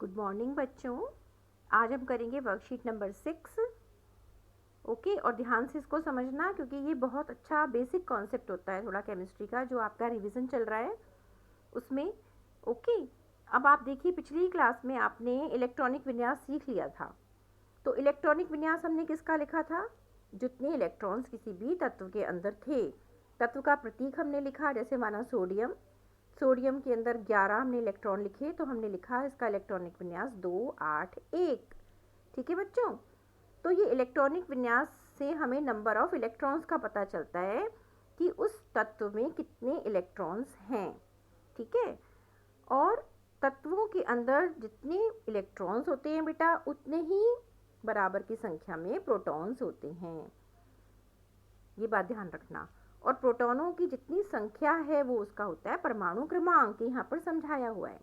Good morning बच्चों। आज हम करेंगे वर्कशीट नंबर 6। ओके, और ध्यान से इसको समझना क्योंकि ये बहुत अच्छा बेसिक कॉन्सेप्ट होता है थोड़ा केमिस्ट्री का जो आपका रिवीजन चल रहा है उसमें। ओके, अब आप देखिए पिछली क्लास में आपने इलेक्ट्रॉनिक विन्यास सीख लिया था। तो इलेक्ट्रॉनिक विन्यास हमने किसका लिखा था? जितने इलेक्ट्रॉन्स किसी भी तत्व के अंदर थे, तत्व का प्रतीक हमने लिखा। जैसे माना सोडियम, सोडियम के अंदर 11 हमने इलेक्ट्रॉन लिखे तो हमने लिखा इसका इलेक्ट्रॉनिक विन्यास 2 8 1। ठीक है बच्चों, तो ये इलेक्ट्रॉनिक विन्यास से हमें नंबर ऑफ इलेक्ट्रॉन्स का पता चलता है कि उस तत्व में कितने इलेक्ट्रॉन्स हैं। ठीक है, और तत्वों के अंदर जितने इलेक्ट्रॉन्स होते हैं बेटा उतने ही बराबर की संख्या में प्रोटॉन्स होते हैं। ये बात ध्यान रखना। और प्रोटॉनों की जितनी संख्या है वो उसका होता है परमाणु क्रमांक, यहाँ पर समझाया हुआ है।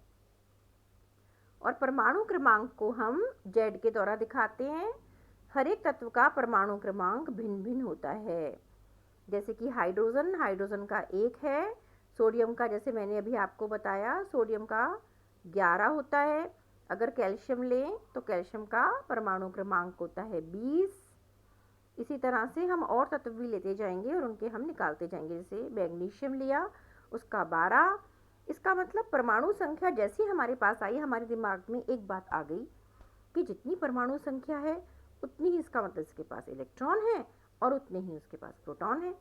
और परमाणु क्रमांक को हम जेड के द्वारा दिखाते हैं। हर एक तत्व का परमाणु क्रमांक भिन्न भिन्न होता है। जैसे कि हाइड्रोजन, हाइड्रोजन का 1 है। सोडियम का, जैसे मैंने अभी आपको बताया, सोडियम का 11 होता है। अगर कैल्शियम लें तो कैल्शियम का परमाणु क्रमांक होता है 20। इसी तरह से हम और तत्व भी लेते जाएंगे और उनके हम निकालते जाएंगे। जैसे मैग्नीशियम लिया, उसका 12। इसका मतलब परमाणु संख्या जैसी हमारे पास आई, हमारे दिमाग में एक बात आ गई कि जितनी परमाणु संख्या है उतनी ही इसका मतलब इसके पास इलेक्ट्रॉन है और उतने ही उसके पास प्रोटॉन है।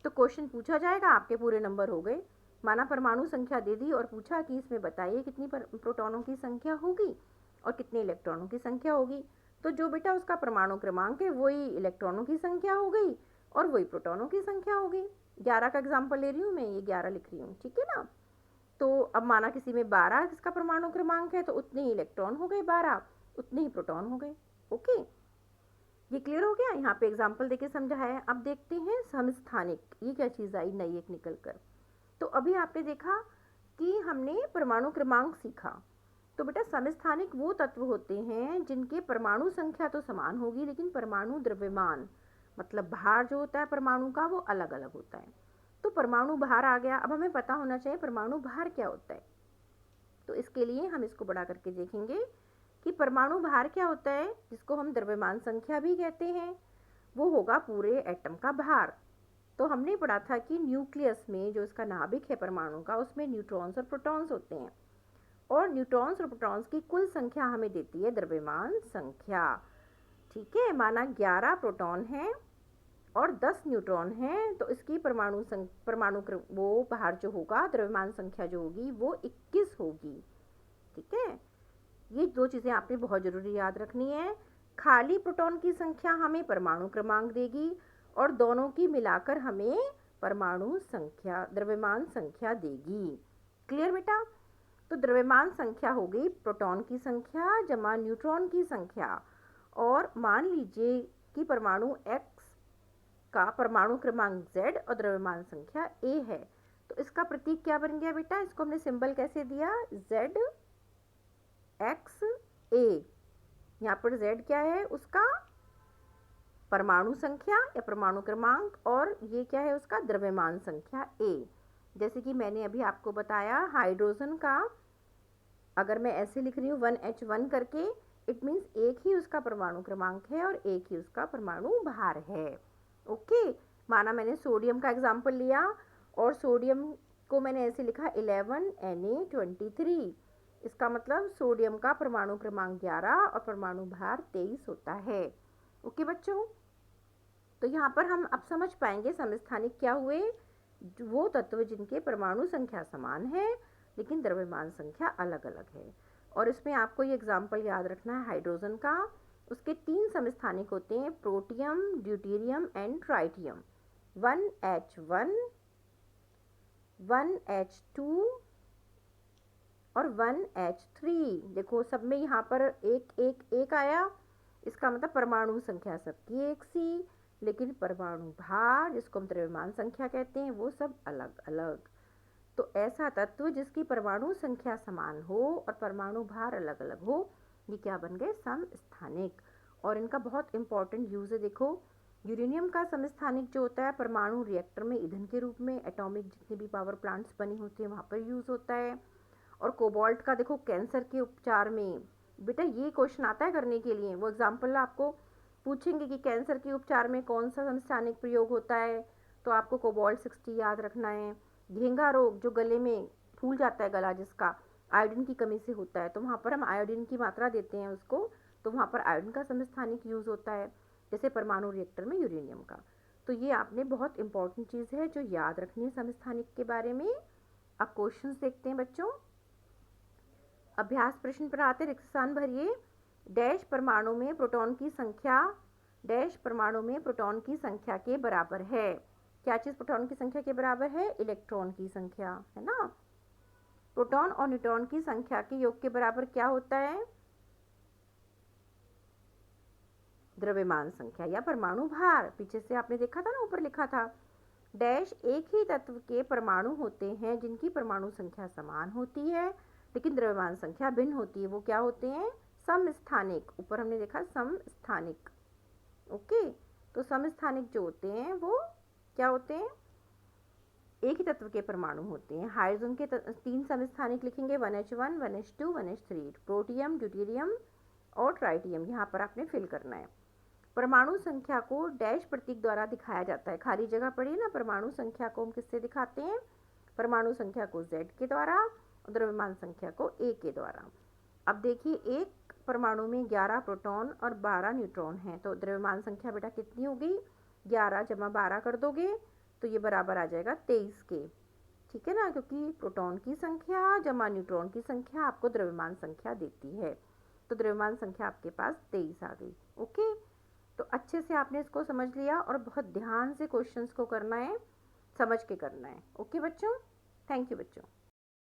तो क्वेश्चन पूछा जाएगा, आपके पूरे नंबर हो गए। माना परमाणु संख्या दे दी और पूछा कि इसमें बताइए कितनी प्रोटॉनों की संख्या होगी और कितने इलेक्ट्रॉनों की संख्या होगी। तो जो बेटा उसका परमाणु क्रमांक है वही इलेक्ट्रॉनों की संख्या हो गई और वही प्रोटॉनों की संख्या हो गई। 11 का एग्जाम्पल ले रही हूँ मैं, ये 11 लिख रही हूँ, ठीक है ना। तो अब माना किसी में 12 इसका परमाणु क्रमांक है तो उतने ही इलेक्ट्रॉन हो गए 12, उतने ही प्रोटॉन हो गए। ओके, ये क्लियर हो गया। यहाँ पे एग्जाम्पल देके समझाया। अब देखते हैं समस्थानिक, ये क्या चीज़ आई नई एक निकल कर। तो अभी आपने देखा कि हमने परमाणु क्रमांक सीखा। तो बेटा समस्थानिक वो तत्व होते हैं जिनके परमाणु संख्या तो समान होगी लेकिन परमाणु द्रव्यमान, मतलब भार जो होता है परमाणु का वो अलग अलग होता है। तो परमाणु भार आ गया। अब हमें पता होना चाहिए परमाणु भार क्या होता है। तो इसके लिए हम इसको बड़ा करके देखेंगे कि परमाणु भार क्या होता है, जिसको हम द्रव्यमान संख्या भी कहते हैं। वो होगा पूरे एटम का भार। तो हमने पढ़ा था कि न्यूक्लियस में जो इसका नाभिक है परमाणु का, उसमें न्यूट्रॉन्स और प्रोटॉन्स होते हैं और न्यूट्रॉन्स और प्रोटॉन्स की कुल संख्या हमें देती है द्रव्यमान संख्या। ठीक है, माना 11 प्रोटॉन हैं और 10 न्यूट्रॉन हैं तो इसकी परमाणु वो भार जो होगा, द्रव्यमान संख्या जो होगी वो 21 होगी। ठीक है, ये दो चीज़ें आपने बहुत ज़रूरी याद रखनी है। खाली प्रोटॉन की संख्या हमें परमाणु क्रमांक देगी और दोनों की मिलाकर हमें परमाणु संख्या, द्रव्यमान संख्या देगी। क्लियर बेटा। तो द्रव्यमान संख्या हो गई प्रोटॉन की संख्या जमा न्यूट्रॉन की संख्या। और मान लीजिए कि परमाणु X का परमाणु क्रमांक Z और द्रव्यमान संख्या A है, तो इसका प्रतीक क्या बन गया बेटा? इसको हमने सिंबल कैसे दिया? Z X A। यहाँ पर Z क्या है? उसका परमाणु संख्या या परमाणु क्रमांक, और ये क्या है? उसका द्रव्यमान संख्या A। जैसे कि मैंने अभी आपको बताया हाइड्रोजन का अगर मैं ऐसे लिख रही हूँ 1H1 करके, इट मीन्स एक ही उसका परमाणु क्रमांक है और एक ही उसका परमाणु भार है। ओके, माना मैंने सोडियम का एग्जाम्पल लिया और सोडियम को मैंने ऐसे लिखा 11Na23। इसका मतलब सोडियम का परमाणु क्रमांक 11 और परमाणु भार 23 होता है। ओके बच्चों, तो यहाँ पर हम अब समझ पाएंगे समस्थानिक क्या हुए। वो तत्व जिनके परमाणु संख्या समान है लेकिन द्रव्यमान संख्या अलग अलग है। और इसमें आपको ये एग्जाम्पल याद रखना है हाइड्रोजन का। उसके 3 समस्थानिक होते हैं, protium, deuterium and tritium. 1H1, 1H2 और 1H3। देखो सब में यहाँ पर एक एक एक आया, इसका मतलब परमाणु संख्या सबकी एक सी लेकिन परमाणु भार, जिसको हम द्रव्यमान संख्या कहते हैं, वो सब अलग अलग। तो ऐसा तत्व जिसकी परमाणु संख्या समान हो और परमाणु भार अलग अलग हो, ये क्या बन गए? समस्थानिक। और इनका बहुत इंपॉर्टेंट यूज़ है। देखो यूरेनियम का समस्थानिक जो होता है परमाणु रिएक्टर में ईंधन के रूप में, एटॉमिक जितने भी पावर प्लांट्स बनी होती हैं वहाँ पर यूज़ होता है। और कोबाल्ट का देखो कैंसर के उपचार में, बेटा ये क्वेश्चन आता है करने के लिए। वो एग्जाम्पल आपको पूछेंगे कि कैंसर के उपचार में कौन सा समस्थानिक प्रयोग होता है, तो आपको कोबाल्ट 60 याद रखना है। घेंगा रोग जो गले में फूल जाता है गला, जिसका आयोडीन की कमी से होता है, तो वहाँ पर हम आयोडीन की मात्रा देते हैं उसको, तो वहाँ पर आयोडीन का समस्थानिक यूज़ होता है, जैसे परमाणु रिएक्टर में यूरेनियम का। तो ये आपने बहुत इंपॉर्टेंट चीज़ है जो याद रखनी है समस्थानिक के बारे में। अब क्वेश्चंस देखते हैं बच्चों। अभ्यास प्रश्न पर आते, रिक्त स्थान भरिए। डैश परमाणु में प्रोटॉन की संख्या डैश परमाणु में प्रोटॉन की संख्या के बराबर है। क्या चीज़ प्रोटॉन की संख्या के बराबर है? इलेक्ट्रॉन की संख्या, है ना। प्रोटॉन और न्यूट्रॉन की संख्या के योग के बराबर क्या होता है? द्रव्यमान संख्या या परमाणु भार। पीछे से आपने देखा था ना, ऊपर लिखा था। डैश एक ही तत्व के परमाणु होते हैं जिनकी परमाणु संख्या समान होती है लेकिन द्रव्यमान संख्या भिन्न होती है। वो क्या होते हैं? समस्थानिक। ऊपर हमने देखा समस्थानिक। ओके, तो समस्थानिक जो होते हैं वो क्या होते हैं? एक ही तत्व के परमाणु होते हैं। हाइड्रोजन के 3 समस्थानिक लिखेंगे, 1H1, 1H2, 1H3। Protium, deuterium और ट्राइटियम यहाँ पर आपने फिल करना है। परमाणु संख्या को डैश प्रतीक द्वारा दिखाया जाता है। खाली जगह पड़ी ना, परमाणु संख्या को हम किससे दिखाते हैं? परमाणु संख्या को Z के द्वारा और द्रव्यमान संख्या को A के द्वारा। अब देखिए, एक परमाणु में 11 प्रोटॉन और 12 न्यूट्रॉन हैं, तो द्रव्यमान संख्या बेटा कितनी होगी? 11 जमा 12 कर दोगे तो ये बराबर आ जाएगा 23 के। ठीक है ना, क्योंकि प्रोटॉन की संख्या जमा न्यूट्रॉन की संख्या आपको द्रव्यमान संख्या देती है, तो द्रव्यमान संख्या आपके पास 23 आ गई। ओके, तो अच्छे से आपने इसको समझ लिया और बहुत ध्यान से क्वेश्चंस को करना है, समझ के करना है। ओके बच्चों, थैंक यू बच्चों।